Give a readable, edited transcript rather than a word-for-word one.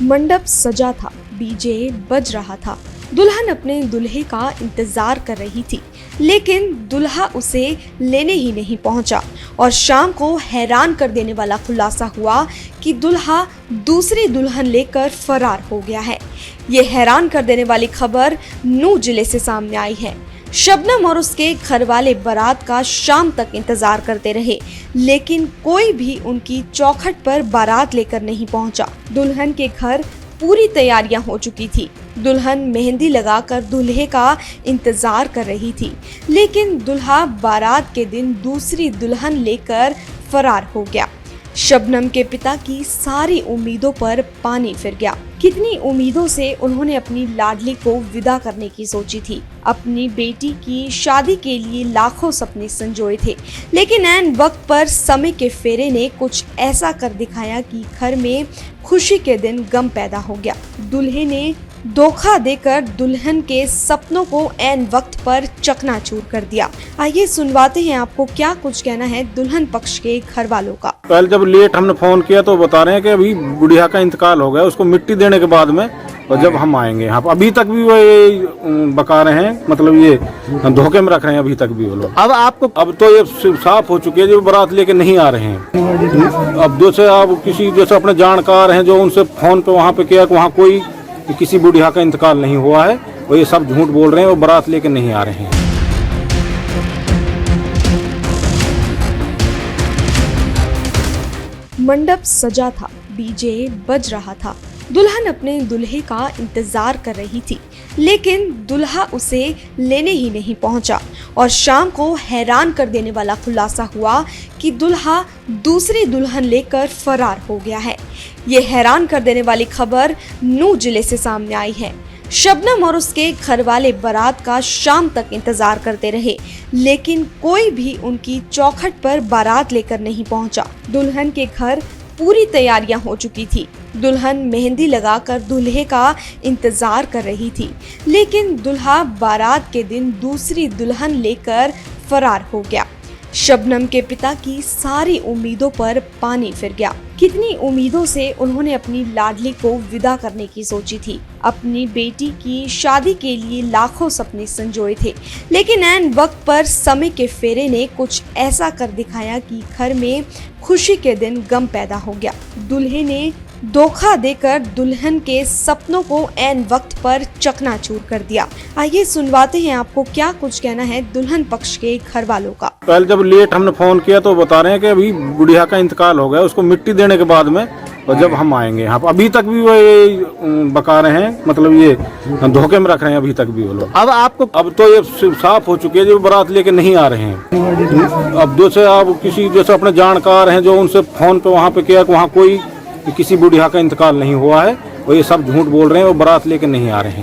मंडप सजा था, डीजे बज रहा था। दुल्हन अपने दूल्हे का इंतजार कर रही थी, लेकिन दूल्हा उसे लेने ही नहीं पहुंचा और शाम को हैरान कर देने वाला खुलासा हुआ कि दूल्हा दूसरी दुल्हन लेकर फरार हो गया है। ये हैरान कर देने वाली खबर नूह जिले से सामने आई है। शबनम और उसके घर वाले बारात का शाम तक इंतजार करते रहे, लेकिन कोई भी उनकी चौखट पर बारात लेकर नहीं पहुंचा। दुल्हन के घर पूरी तैयारियां हो चुकी थी। दुल्हन मेहंदी लगाकर दूल्हे का इंतजार कर रही थी, लेकिन दूल्हा बारात के दिन दूसरी दुल्हन लेकर फरार हो गया। शबनम के पिता की सारी उम्मीदों पर पानी फिर गया। कितनी उम्मीदों से उन्होंने अपनी लाडली को विदा करने की सोची थी। अपनी बेटी की शादी के लिए लाखों सपने संजोए थे, लेकिन ऐन वक्त पर समय के फेरे ने कुछ ऐसा कर दिखाया कि घर में खुशी के दिन गम पैदा हो गया। दूल्हे ने धोखा देकर दुल्हन के सपनों को ऐन वक्त पर चकनाचूर कर दिया। आइए सुनवाते हैं आपको क्या कुछ कहना है दुल्हन पक्ष के घर वालों का। पहले जब लेट हमने फोन किया तो बता रहे हैं कि अभी बुढ़िया का इंतकाल हो गया, उसको मिट्टी देने के बाद में और जब हम आएंगे यहाँ पर। अभी तक भी वो ये बका रहे हैं, मतलब ये धोखे में रख रहे हैं अभी तक भी वो लोग। अब आपको अब तो ये साफ हो चुकी है, जो बारात लेके नहीं आ रहे हैं। अब जैसे आप किसी जैसे अपने जानकार हैं जो उनसे फोन पे वहाँ पे किया कि वहाँ कोई किसी बुढ़िया का इंतकाल नहीं हुआ है, और ये सब झूठ बोल रहे हैं, वो बारात लेके नहीं आ रहे हैं। मंडप सजा था, डीजे बज रहा था। दुल्हन अपने दूल्हे का इंतजार कर रही थी, लेकिन दूल्हा उसे लेने ही नहीं पहुंचा और शाम को हैरान कर देने वाला खुलासा हुआ कि दूल्हा दूसरी दुल्हन लेकर फरार हो गया है। ये हैरान कर देने वाली खबर नूह जिले से सामने आई है। शबनम और उसके घर वाले बारात का शाम तक इंतजार करते रहे, लेकिन कोई भी उनकी चौखट पर बारात लेकर नहीं पहुंचा। दुल्हन के घर पूरी तैयारियां हो चुकी थी। दुल्हन मेहंदी लगाकर दूल्हे का इंतजार कर रही थी, लेकिन दूल्हा बारात के दिन दूसरी दुल्हन लेकर फरार हो गया। शबनम के पिता की सारी उम्मीदों पर पानी फिर गया। कितनी उम्मीदों से उन्होंने अपनी लाडली को विदा करने की सोची थी। अपनी बेटी की शादी के लिए लाखों सपने संजोए थे, लेकिन ऐन वक्त पर समय के फेरे ने कुछ ऐसा कर दिखाया कि घर में खुशी के दिन गम पैदा हो गया। दूल्हे ने धोखा देकर दुल्हन के सपनों को ऐन वक्त पर चकनाचूर कर दिया। आइए सुनवाते हैं आपको क्या कुछ कहना है दुल्हन पक्ष के घर वालों का। पहले जब लेट हमने फोन किया तो बता रहे हैं कि अभी बुढ़िया का इंतकाल हो गया, उसको मिट्टी देने के बाद में और जब हम आएंगे यहाँ पर। अभी तक भी वो ये बका रहे हैं, मतलब ये धोखे में रख रहे हैं अभी तक भी वो लोग। अब आपको अब तो ये साफ हो चुकी है, जो बारात लेके नहीं आ रहे हैं। अब जैसे आप किसी जैसे अपने जानकार हैं जो उनसे फोन पे वहाँ पे किया कि वहाँ कोई किसी बुढ़िया का इंतकाल नहीं हुआ है, और ये सब झूठ बोल रहे हैं, वो बारात लेके नहीं आ रहे हैं।